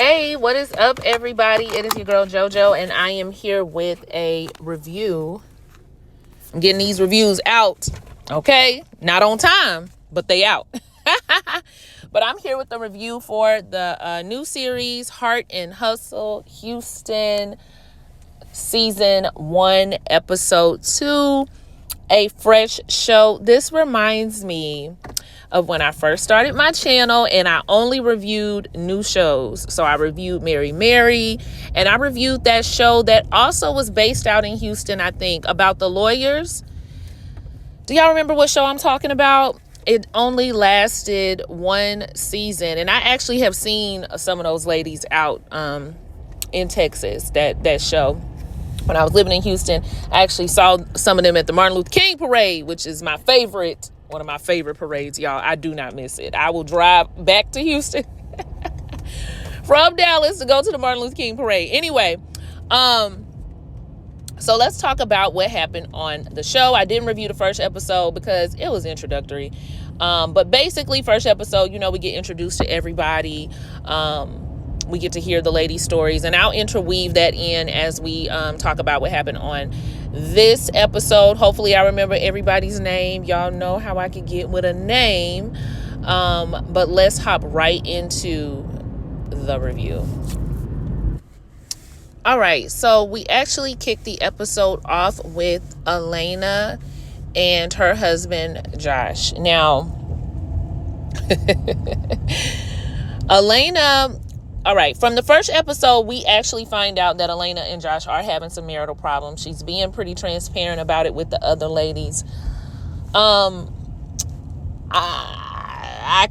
Hey, what is up, everybody? It is your girl JoJo, and I am here with a review. I'm getting these reviews out, okay? Not on time, but they out. But I'm here with the review for the new series, Heart and Hustle, Houston, Season 1, Episode 2, a fresh show. This reminds me of when I first started my channel and I only reviewed new shows. So I reviewed Mary Mary, and I reviewed that show that also was based out in Houston, I think, about the lawyers. Do y'all remember what show I'm talking about? It only lasted one season, and I actually have seen some of those ladies out in Texas, that show. When I was living in Houston, I actually saw some of them at the Martin Luther King parade, which is one of my favorite parades, y'all. I do not miss it. I will drive back to Houston from Dallas to go to the Martin Luther King parade. Anyway, so let's talk about what happened on the show. I didn't review the first episode because it was introductory. But basically, first episode, we get introduced to everybody. We get to hear the ladies' stories, and I'll interweave that in as we talk about what happened on this episode. Hopefully I remember everybody's name. Y'all know how I can get with a name. But let's hop right into the review. All right, so we actually kicked the episode off with Elena and her husband, Josh. Now, Elena... All right, from the first episode, we actually find out that Elena and Josh are having some marital problems. She's being pretty transparent about it with the other ladies. I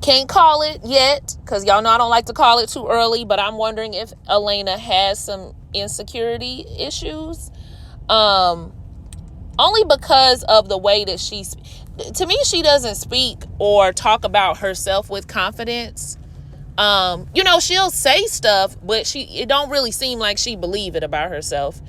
can't call it yet because y'all know I don't like to call it too early, but I'm wondering if Elena has some insecurity issues. Only because of the way that to me, she doesn't speak or talk about herself with confidence. She'll say stuff, but it don't really seem like she believe it about herself.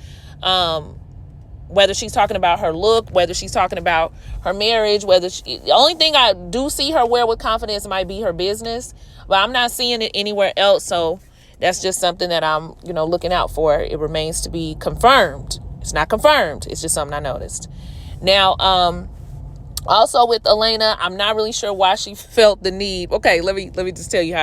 Whether she's talking about her look, whether she's talking about her marriage, the only thing I do see her wear with confidence might be her business, but I'm not seeing it anywhere else. So that's just something that I'm, looking out for. It remains to be confirmed. It's not confirmed. It's just something I noticed. Now, also with Elena, I'm not really sure why she felt the need. Okay, let me just tell you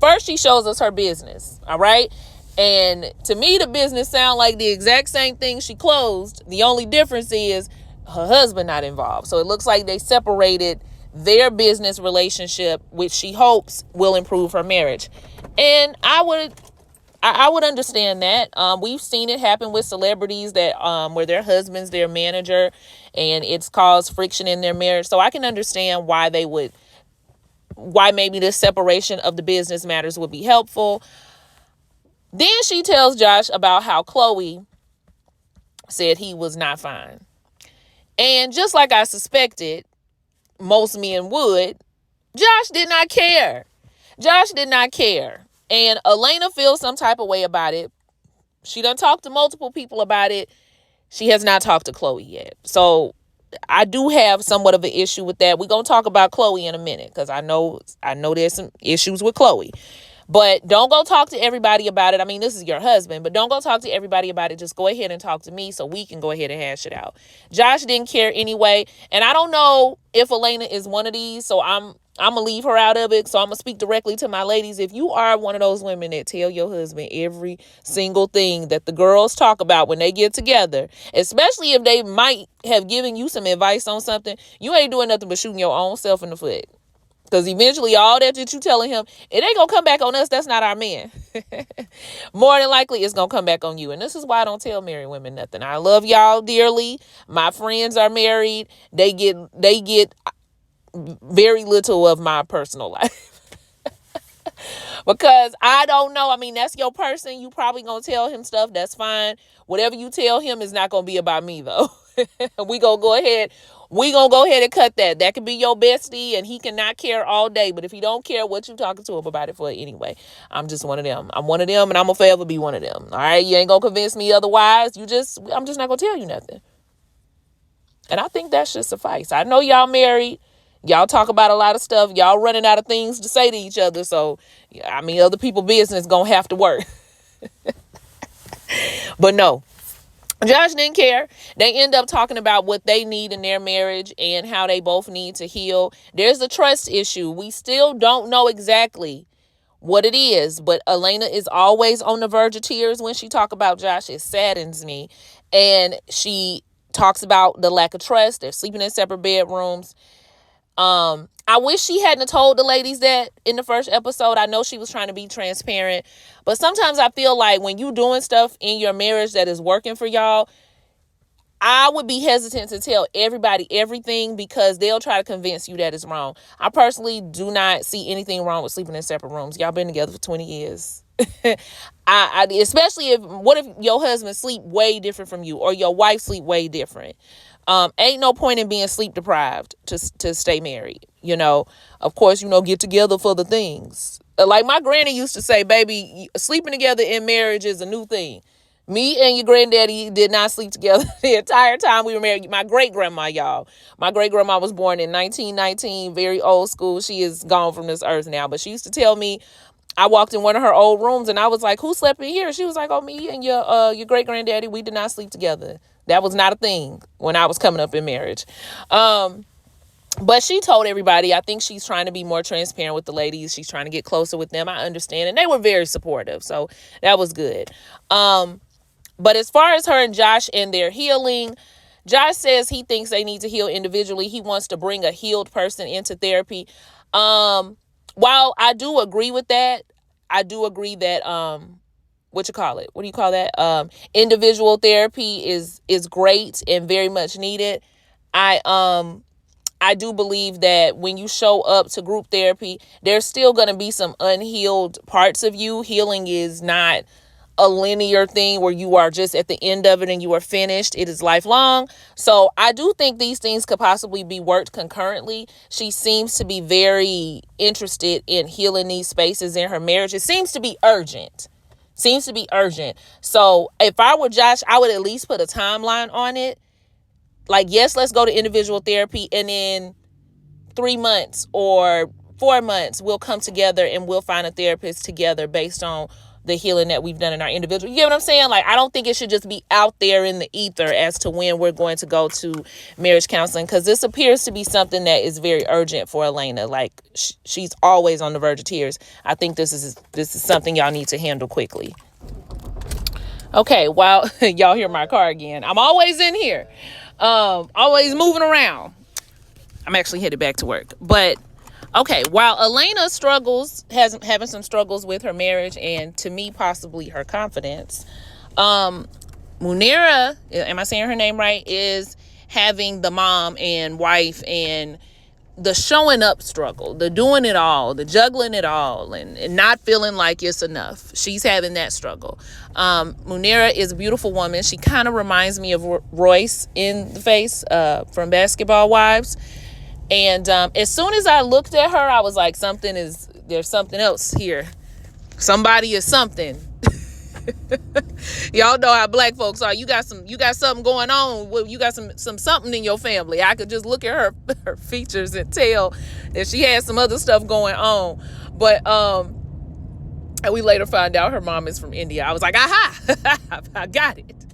first she shows us her business, all right? And to me, the business sound like the exact same thing she closed. The only difference is her husband not involved. So it looks like they separated their business relationship, which she hopes will improve her marriage. And I would understand that. We've seen it happen with celebrities that where their husband's their manager and it's caused friction in their marriage. So I can understand why maybe this separation of the business matters would be helpful. Then she tells Josh about how Chloe said he was not fine. And just like I suspected most men would, Josh did not care. And Elena feels some type of way about it. She done talked to multiple people about it. She has not talked to Chloe yet. So I do have somewhat of an issue with that. We're going to talk about Chloe in a minute because I know there's some issues with Chloe. But don't go talk to everybody about it. I mean, this is your husband, but don't go talk to everybody about it. Just go ahead and talk to me so we can go ahead and hash it out. Josh didn't care anyway. And I don't know if Elena is one of these, so I'm going to leave her out of it. So I'm going to speak directly to my ladies. If you are one of those women that tell your husband every single thing that the girls talk about when they get together, especially if they might have given you some advice on something, you ain't doing nothing but shooting your own self in the foot. Because eventually all that you telling him, it ain't going to come back on us. That's not our man. More than likely, it's going to come back on you. And this is why I don't tell married women nothing. I love y'all dearly. My friends are married. They get very little of my personal life. Because I don't know. I mean, that's your person. You probably going to tell him stuff. That's fine. Whatever you tell him is not going to be about me, though. We going to go ahead and cut that. That could be your bestie and he cannot care all day. But if he don't care, what you talking to him about it for anyway? I'm just one of them. I'm one of them and I'm going to forever be one of them. All right. You ain't going to convince me otherwise. I'm just not going to tell you nothing. And I think that should suffice. I know y'all married. Y'all talk about a lot of stuff. Y'all running out of things to say to each other. So, I mean, other people's business gonna have to work. But no, Josh didn't care. They end up talking about what they need in their marriage and how they both need to heal. There's a trust issue. We still don't know exactly what it is, but Elena is always on the verge of tears when she talk about Josh. It saddens me. And she talks about the lack of trust. They're sleeping in separate bedrooms. I wish she hadn't told the ladies that in the first episode. I know she was trying to be transparent, but sometimes I feel like when you doing stuff in your marriage that is working for y'all, I would be hesitant to tell everybody everything because they'll try to convince you that it's wrong. I personally do not see anything wrong with sleeping in separate rooms. Y'all been together for 20 years. Especially what if your husband sleep way different from you or your wife sleep way different? Ain't no point in being sleep deprived to stay married. Of course, get together for the things. Like my granny used to say, baby, sleeping together in marriage is a new thing. Me and your granddaddy did not sleep together the entire time we were married. My great-grandma, y'all. My great-grandma was born in 1919, very old school. She is gone from this earth now. But she used to tell me, I walked in one of her old rooms and I was like, who slept in here? She was like, oh, me and your great-granddaddy, we did not sleep together. That was not a thing when I was coming up in marriage. But she told everybody, I think she's trying to be more transparent with the ladies. She's trying to get closer with them. I understand. And they were very supportive. So that was good. But as far as her and Josh and their healing, Josh says he thinks they need to heal individually. He wants to bring a healed person into therapy. While I do agree with that, I do agree that, what do you call that? Individual therapy is great and very much needed. I do believe that when you show up to group therapy, there's still going to be some unhealed parts of you. Healing is not a linear thing where you are just at the end of it and you are finished. It is lifelong. So I do think these things could possibly be worked concurrently. She seems to be very interested in healing these spaces in her marriage. It seems to be urgent. So if I were Josh, I would at least put a timeline on it. Like, yes, let's go to individual therapy. And in 3 months or 4 months, we'll come together and we'll find a therapist together based on the healing that we've done in our individual. You get what I'm saying? Like, I don't think it should just be out there in the ether as to when we're going to go to marriage counseling, because this appears to be something that is very urgent for Elena. Like, she's always on the verge of tears. I think this is something y'all need to handle quickly. Okay, well, y'all hear my car again. I'm always in here, always moving around. I'm actually headed back to work, but okay, while Elena having some struggles with her marriage and, to me, possibly her confidence, Munira, am I saying her name right, is having the mom and wife and the showing up struggle, the doing it all, the juggling it all, and not feeling like it's enough. She's having that struggle. Munira is a beautiful woman. She kind of reminds me of Royce in the face from Basketball Wives. And as soon as I looked at her, I was like, there's something else here. Somebody is something. Y'all know how black folks are. You got something going on. Well, you got some something in your family. I could just look at her features and tell that she had some other stuff going on. But and we later find out her mom is from India. I was like, aha, I got it.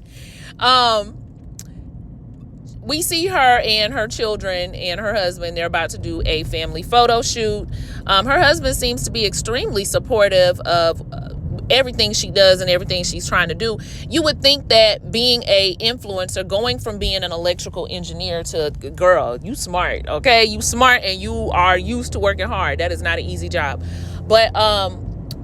We see her and her children and her husband. They're about to do a family photo shoot. Her husband seems to be extremely supportive of everything she does and everything she's trying to do. You would think that being a influencer, going from being an electrical engineer to, girl, you smart, okay? You smart and you are used to working hard. That is not an easy job. But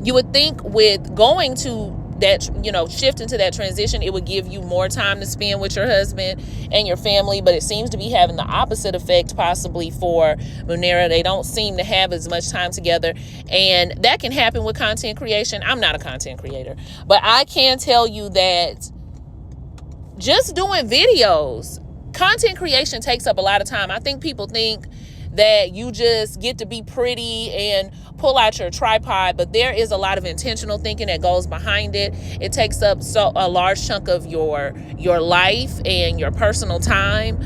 you would think with going to that, shift into that transition, it would give you more time to spend with your husband and your family, but it seems to be having the opposite effect possibly for Munira. They don't seem to have as much time together, and that can happen with content creation. I'm not a content creator, but I can tell you that just doing videos, content creation takes up a lot of time. I think people think that you just get to be pretty and pull out your tripod, but there is a lot of intentional thinking that goes behind it. It takes up a large chunk of your life and your personal time.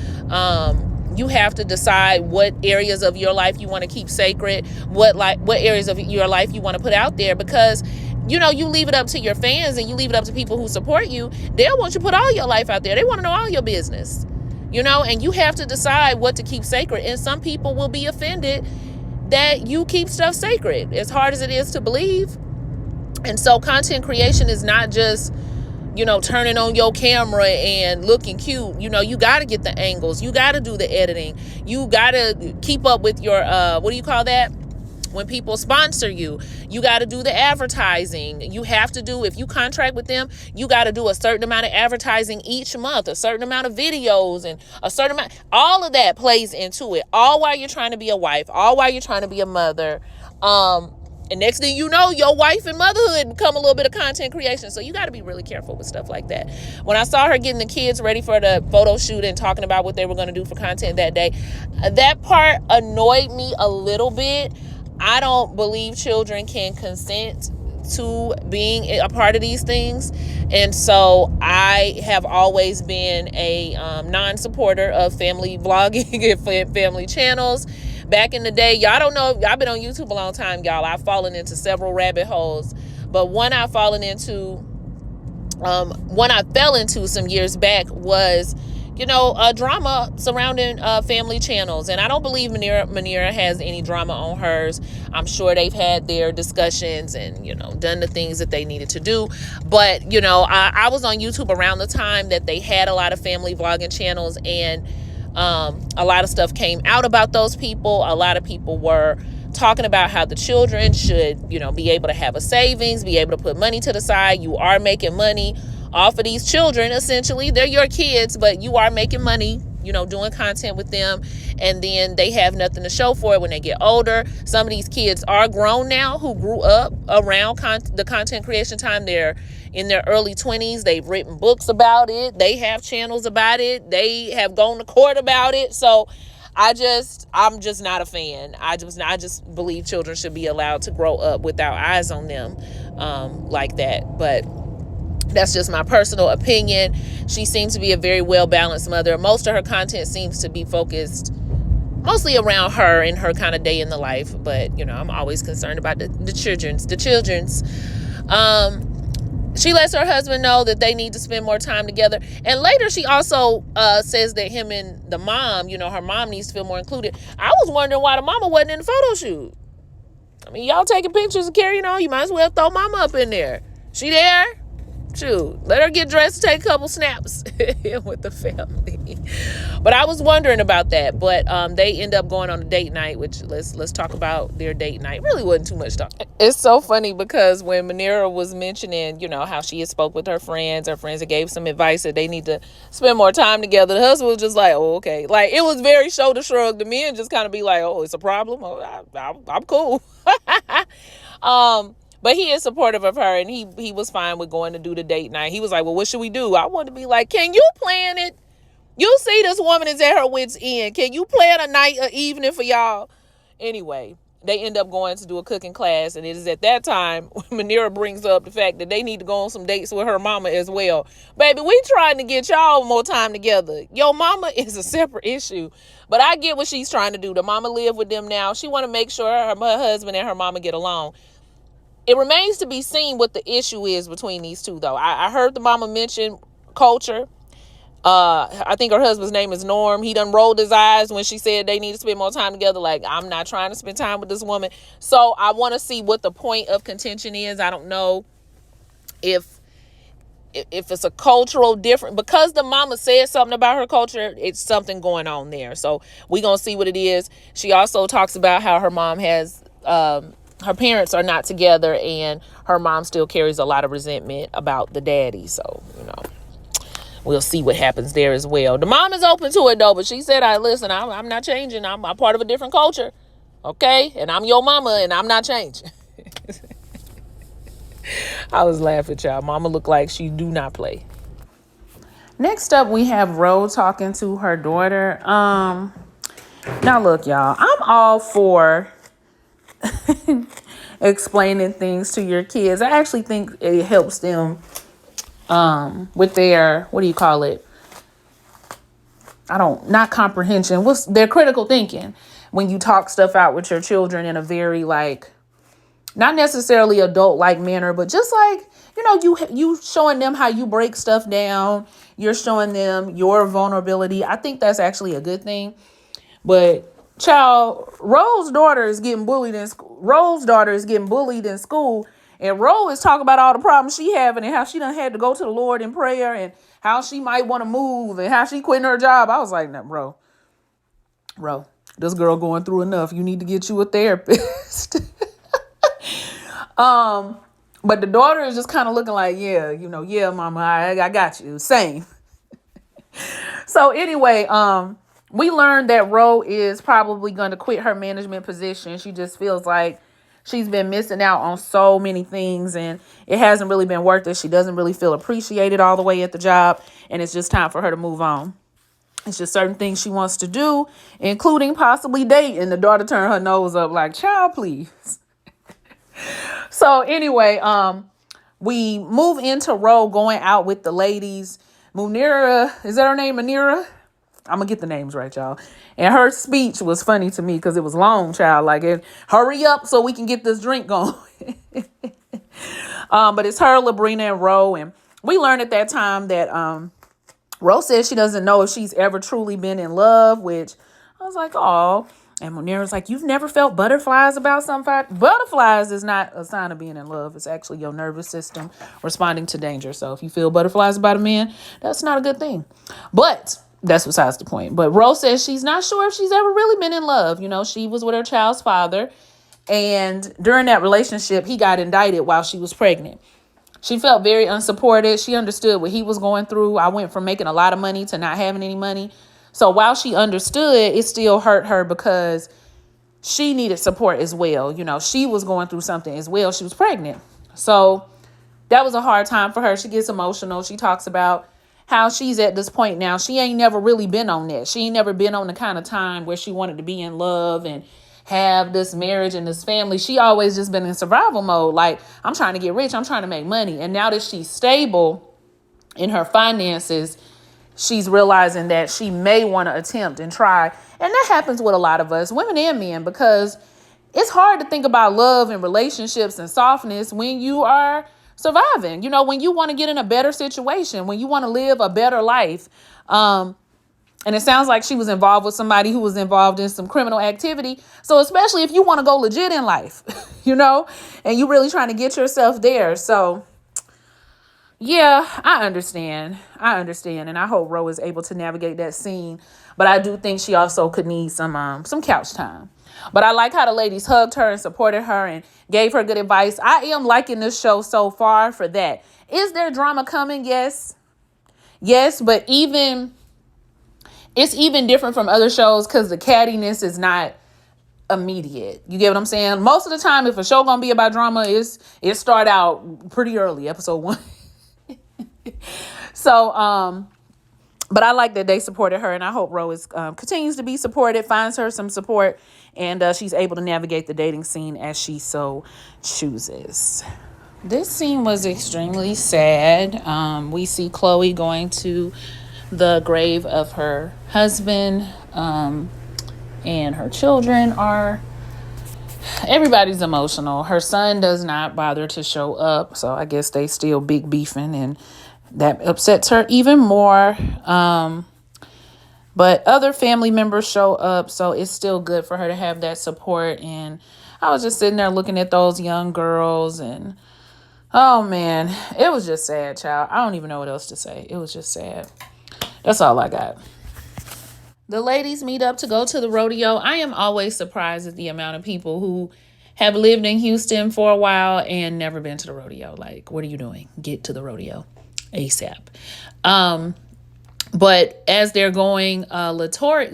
You have to decide what areas of your life you want to keep sacred, what areas of your life you want to put out there, because you leave it up to your fans and you leave it up to people who support you. They'll want you to put all your life out there. They want to know all your business, and you have to decide what to keep sacred. And some people will be offended that you keep stuff sacred, as hard as it is to believe. And so content creation is not just turning on your camera and looking cute. You got to get the angles. You got to do the editing. You got to keep up with your, what do you call that? When people sponsor you, you got to do the advertising. You have to do, if you contract with them, you got to do a certain amount of advertising each month, a certain amount of videos, and a certain amount. All of that plays into it. All while you're trying to be a wife, all while you're trying to be a mother. And next thing you know, your wife and motherhood become a little bit of content creation. So you got to be really careful with stuff like that. When I saw her getting the kids ready for the photo shoot and talking about what they were going to do for content that day, that part annoyed me a little bit. I don't believe children can consent to being a part of these things. And so I have always been a non-supporter of family vlogging and family channels. Back in the day, y'all don't know, I've been on YouTube a long time, y'all. I've fallen into several rabbit holes, but one I fell into some years back was, a drama surrounding family channels. And I don't believe Manira has any drama on hers. I'm sure they've had their discussions and, done the things that they needed to do. But, I was on YouTube around the time that they had a lot of family vlogging channels, and a lot of stuff came out about those people. A lot of people were talking about how the children should, be able to have a savings, be able to put money to the side. You are making money off of these children. Essentially, they're your kids, but you are making money, doing content with them. And then they have nothing to show for it when they get older. Some of these kids are grown now who grew up around the content creation time. They're in their early 20s. They've written books about it. They have channels about it. They have gone to court about it. So I'm just not a fan. I just believe children should be allowed to grow up without eyes on them like that. But that's just my personal opinion. She seems to be a very well-balanced mother. Most of her content seems to be focused mostly around her and her kind of day in the life. But, I'm always concerned about the children's. She lets her husband know that they need to spend more time together. And later she also says that him and the mom, her mom needs to feel more included. I was wondering why the mama wasn't in the photo shoot. I mean, y'all taking pictures and carrying on. You might as well throw mama up in there. She there? Shoot, let her get dressed, take a couple snaps with the family. But I was wondering about that. But they end up going on a date night, which let's talk about their date night. Really wasn't too much talk. It's so funny because when Manira was mentioning, how she had spoke with her friends that gave some advice that they need to spend more time together, the husband was just like, oh, okay. Like, it was very shoulder shrug. The men just kind of be like, oh, it's a problem. Oh, I'm cool. But he is supportive of her, and he was fine with going to do the date night. He was like, well, what should we do? I wanted to be like, can you plan it? You see this woman is at her wit's end. Can you plan a night or evening for y'all? Anyway, they end up going to do a cooking class, and it is at that time when Manira brings up the fact that they need to go on some dates with her mama as well. Baby, we trying to get y'all more time together. Your mama is a separate issue. But I get what she's trying to do. The mama live with them now. She want to make sure her husband and her mama get along. It remains to be seen what the issue is between these two, though. I heard the mama mention culture. I think her husband's name is Norm. He done rolled his eyes when she said they need to spend more time together. Like, I'm not trying to spend time with this woman. So I want to see what the point of contention is. I don't know if it's a cultural difference. Because the mama said something about her culture, it's something going on there. So we going to see what it is. She also talks about how her mom has... her parents are not together, and her mom still carries a lot of resentment about the daddy. So, we'll see what happens there as well. The mom is open to it, though, but she said, listen, I'm not changing. I'm a part of a different culture, okay? And I'm your mama, and I'm not changing. I was laughing, y'all. Mama look like she do not play. Next up, we have Ro talking to her daughter. Now, look, y'all, I'm all for... explaining things to your kids. I actually think it helps them with their, what do you call it? not comprehension. What's their critical thinking when you talk stuff out with your children in a very like, not necessarily adult like manner, but just like, you showing them how you break stuff down. You're showing them your vulnerability. I think that's actually a good thing. But child, Rose's daughter is getting bullied in school. And Rose is talking about all the problems she having and how she done had to go to the Lord in prayer and how she might want to move and how she quitting her job. I was like, nah, bro, this girl going through enough. You need to get you a therapist. But the daughter is just kind of looking like, yeah, mama, I got you. Same. So anyway, we learned that Ro is probably going to quit her management position. She just feels like she's been missing out on so many things and it hasn't really been worth it. She doesn't really feel appreciated all the way at the job. And it's just time for her to move on. It's just certain things she wants to do, including possibly date. And the daughter turned her nose up like, child, please. So anyway, we move into Ro going out with the ladies. Munira, is that her name, Munira? I'm going to get the names right, y'all. And her speech was funny to me because it was long, child. Like, hurry up so we can get this drink going. But it's her, Labrina, and Ro. And we learned at that time that Ro says she doesn't know if she's ever truly been in love, which I was like, oh. And Munira's like, you've never felt butterflies about something? Butterflies is not a sign of being in love. It's actually your nervous system responding to danger. So if you feel butterflies about a man, that's not a good thing. But that's besides the point. But Rose says she's not sure if she's ever really been in love. She was with her child's father. And during that relationship, he got indicted while she was pregnant. She felt very unsupported. She understood what he was going through. I went from making a lot of money to not having any money. So while she understood, it still hurt her because she needed support as well. She was going through something as well. She was pregnant. So that was a hard time for her. She gets emotional. She talks about how she's at this point now. She ain't never really been on that. She ain't never been on the kind of time where she wanted to be in love and have this marriage and this family. She always just been in survival mode. Like, I'm trying to get rich. I'm trying to make money. And now that she's stable in her finances, she's realizing that she may want to attempt and try. And that happens with a lot of us, women and men, because it's hard to think about love and relationships and softness when you are surviving, when you want to get in a better situation, when you want to live a better life. And it sounds like she was involved with somebody who was involved in some criminal activity. So especially if you want to go legit in life, and you really trying to get yourself there. So yeah, I understand. And I hope Ro is able to navigate that scene. But I do think she also could need some couch time. But I like how the ladies hugged her and supported her and gave her good advice. I am liking this show so far for that. Is there drama coming? Yes. But it's even different from other shows because the cattiness is not immediate. You get what I'm saying? Most of the time, if a show gonna be about drama, it start out pretty early, episode 1. So, but I like that they supported her, and I hope Rose continues to be supported, finds her some support, and she's able to navigate the dating scene as she so chooses. This scene was extremely sad. We see Chloe going to the grave of her husband, and her children are. Everybody's emotional. Her son does not bother to show up, so I guess they still big beefing, and that upsets her even more. But other family members show up, so it's still good for her to have that support. And I was just sitting there looking at those young girls, and oh man, it was just sad, child. I don't even know what else to say. It was just sad. That's all I got. The ladies meet up to go to the rodeo. I am always surprised at the amount of people who have lived in Houston for a while and never been to the rodeo. Like, what are you doing? Get to the rodeo ASAP. But as they're going, Latoria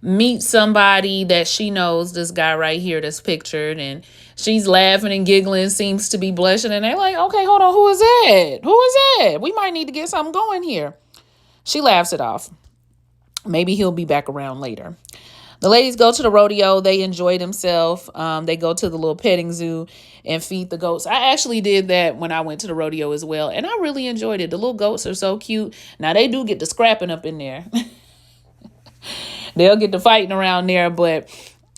meets somebody that she knows, this guy right here that's pictured, and she's laughing and giggling, seems to be blushing, and they're like, okay, hold on, who is that? We might need to get something going here. She laughs it off. Maybe he'll be back around later. The ladies go to the rodeo. They enjoy themselves. They go to the little petting zoo and feed the goats. I actually did that when I went to the rodeo as well, and I really enjoyed it. The little goats are so cute. Now, they do get the scrapping up in there. They'll get to fighting around there, but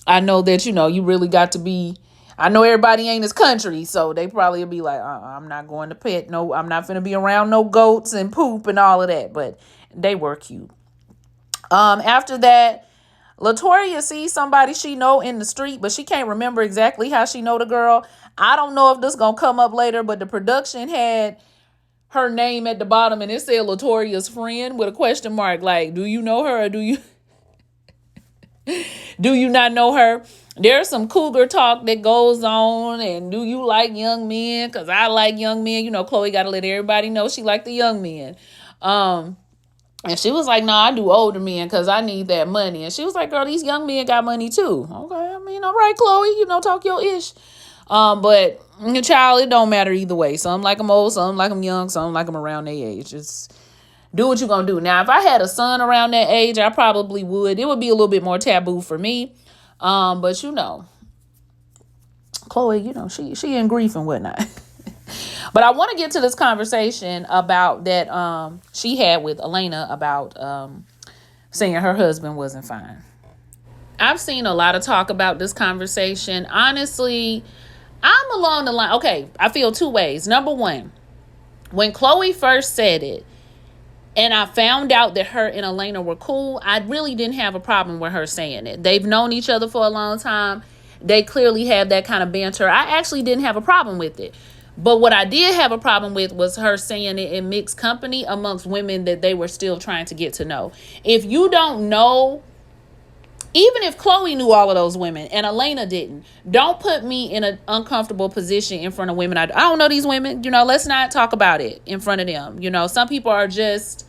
I know that, you really got to be... I know everybody ain't as country, so they probably will be like, I'm not going to pet. No, I'm not finna be around no goats and poop and all of that, but they were cute. After that, Latoria sees somebody she know in the street, but she can't remember exactly how she know the girl. I don't know if this gonna come up later, but the production had her name at the bottom, and it said Latoria's friend with a question mark. Like, do you know her, or do you not know her? There's some cougar talk that goes on, and do you like young men? Because I like young men. Chloe got to let everybody know she like the young men. And she was like, no, I do older men because I need that money. And she was like, girl, these young men got money too. Okay, I mean, all right, Chloe, talk your ish. But child, it don't matter either way. Some like them old, some like them young, some like them around their age. Just do what you gonna do. Now, if I had a son around that age, I probably would. It would be a little bit more taboo for me. But Chloe, she in grief and whatnot. But I want to get to this conversation about that she had with Elena about saying her husband wasn't fine. I've seen a lot of talk about this conversation. Honestly, I'm along the line. Okay, I feel two ways. Number one, when Chloe first said it, and I found out that her and Elena were cool, I really didn't have a problem with her saying it. They've known each other for a long time. They clearly have that kind of banter. I actually didn't have a problem with it. But what I did have a problem with was her saying it in mixed company amongst women that they were still trying to get to know. If you don't know, even if Chloe knew all of those women and Elena didn't, don't put me in an uncomfortable position in front of women. I don't know these women. Let's not talk about it in front of them. Some people are just...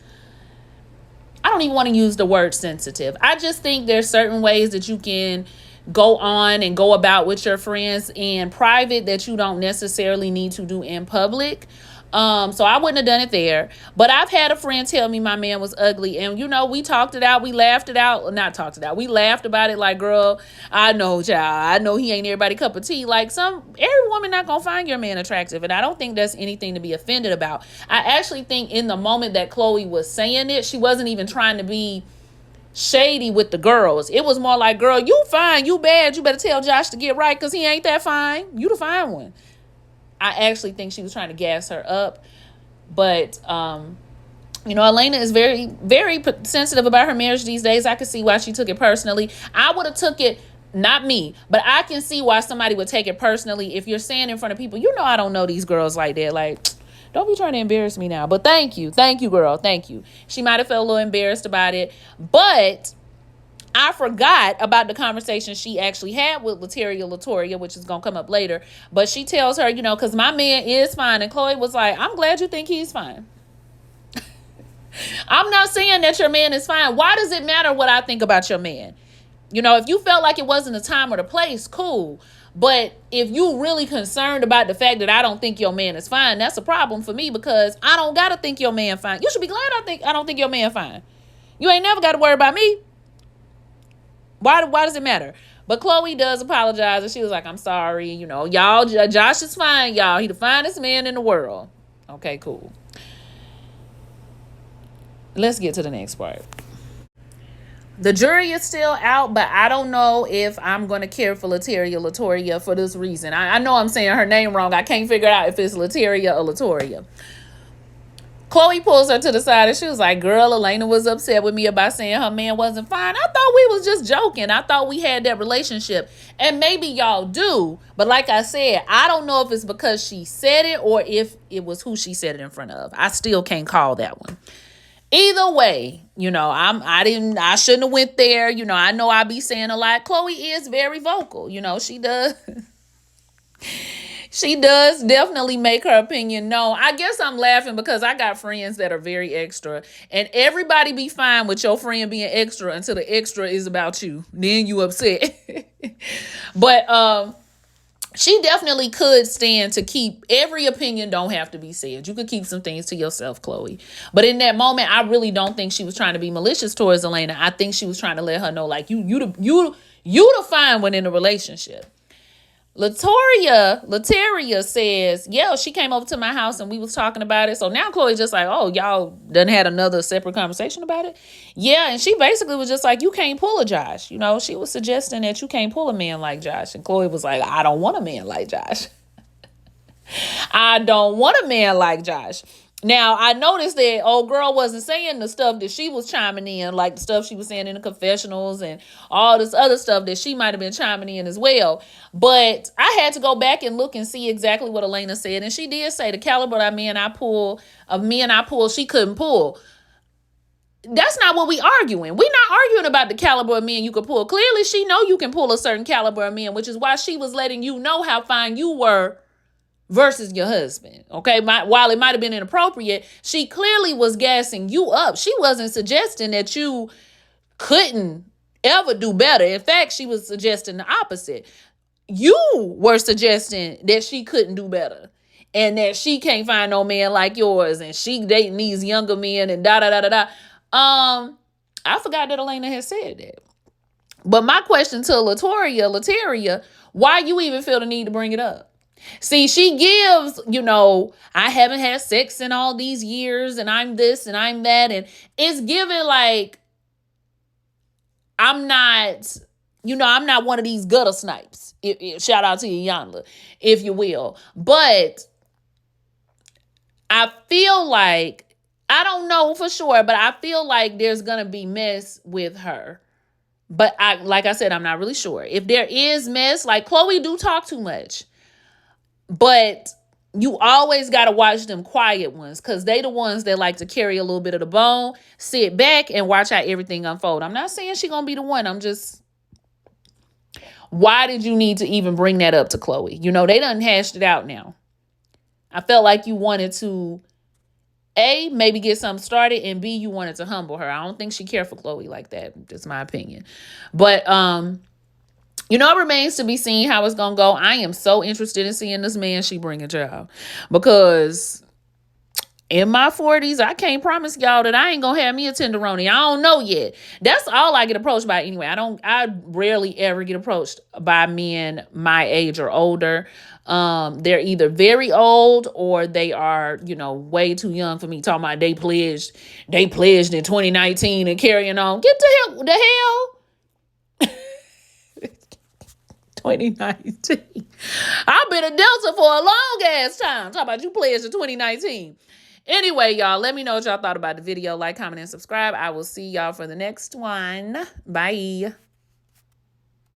I don't even want to use the word sensitive. I just think there's certain ways that you can go on and go about with your friends in private that you don't necessarily need to do in public. So I wouldn't have done it there. But I've had a friend tell me my man was ugly. And, we talked it out. We laughed it out. Not talked it out. We laughed about it like, girl, I know, child. I know he ain't everybody's cup of tea. Like, every woman not going to find your man attractive. And I don't think that's anything to be offended about. I actually think in the moment that Chloe was saying it, she wasn't even trying to be shady with the girls. It was more like, girl, you fine, you bad. You better tell Josh to get right because he ain't that fine. You the fine one. I actually think she was trying to gas her up. But, Elena is very, very sensitive about her marriage these days. I can see why she took it personally. I would have took it, not me, but I can see why somebody would take it personally. If you're saying in front of people, I don't know these girls like that. Like, don't be trying to embarrass me now. But thank you, girl. Thank you. She might have felt a little embarrassed about it. But I forgot about the conversation she actually had with Latoria, which is going to come up later. But she tells her, because my man is fine. And Chloe was like, I'm glad you think he's fine. I'm not saying that your man is fine. Why does it matter what I think about your man? If you felt like it wasn't the time or the place, cool. But if you really concerned about the fact that I don't think your man is fine, that's a problem for me because I don't got to think your man fine. You should be glad I don't think your man fine. You ain't never got to worry about me. Why does it matter? But Chloe does apologize, and she was like, I'm sorry. Y'all, Josh is fine, y'all. He the finest man in the world. Okay, cool. Let's get to the next part. The jury is still out, but I don't know if I'm going to care for Latoria for this reason. I know I'm saying her name wrong. I can't figure out if it's Latoria or Latoria. Chloe pulls her to the side and she was like, girl, Elena was upset with me about saying her man wasn't fine. I thought we was just joking. I thought we had that relationship. And maybe y'all do. But like I said, I don't know if it's because she said it or if it was who she said it in front of. I still can't call that one. Either way, I shouldn't have went there. I know I be saying a lot. Chloe is very vocal. She does. She does definitely make her opinion known. I guess I'm laughing because I got friends that are very extra. And everybody be fine with your friend being extra until the extra is about you. Then you upset. But she definitely could stand to keep, every opinion don't have to be said. You could keep some things to yourself, Chloe. But in that moment, I really don't think she was trying to be malicious towards Elena. I think she was trying to let her know, like, you the fine one in the relationship. Lataria says, yeah, she came over to my house and we was talking about it. So now Chloe's just like, oh, y'all done had another separate conversation about it. Yeah, and she basically was just like, you can't pull a Josh. You know, she was suggesting that you can't pull a man like Josh. And Chloe was like, I don't want a man like Josh. I don't want a man like Josh. Now, I noticed that old girl wasn't saying the stuff that she was chiming in, like the stuff she was saying in the confessionals and all this other stuff that she might have been chiming in as well. But I had to go back and look and see exactly what Elena said. And she did say the caliber of men I pull, she couldn't pull. That's not what we arguing. We're not arguing about the caliber of men you can pull. Clearly, she know you can pull a certain caliber of men, which is why she was letting you know how fine you were versus your husband. Okay, while it might have been inappropriate, she clearly was gassing you up. She wasn't suggesting that you couldn't ever do better. In fact, she was suggesting the opposite. You were suggesting that she couldn't do better and that she can't find no man like yours and she dating these younger men and da da da da da. I forgot that Elena had said that. But my question to Lataria, why you even feel the need to bring it up? See, she gives, I haven't had sex in all these years and I'm this and I'm that. And it's given like, I'm not one of these gutter snipes. Shout out to Iyanla, if you will. But I feel like, I don't know for sure, but I feel like there's going to be mess with her. But like I said, I'm not really sure. If there is mess, like Chloe do talk too much. But you always got to watch them quiet ones because they the ones that like to carry a little bit of the bone, sit back and watch how everything unfold. I'm not saying she's going to be the one. I'm just, why did you need to even bring that up to Chloe? They done hashed it out now. I felt like you wanted to, A, maybe get something started, and B, you wanted to humble her. I don't think she cared for Chloe like that. That's my opinion. But, it remains to be seen how it's going to go. I am so interested in seeing this man she bring a child. Because in my 40s, I can't promise y'all that I ain't going to have me a tenderoni. I don't know yet. That's all I get approached by anyway. I rarely ever get approached by men my age or older. They're either very old or they are, way too young for me. Talking about they pledged in 2019 and carrying on. Get the hell. 2019. I've been a Delta for a long ass time. Talk about you pledged in 2019. Anyway, y'all, let me know what y'all thought about the video. Like, comment, and subscribe. I will see y'all for the next one. Bye.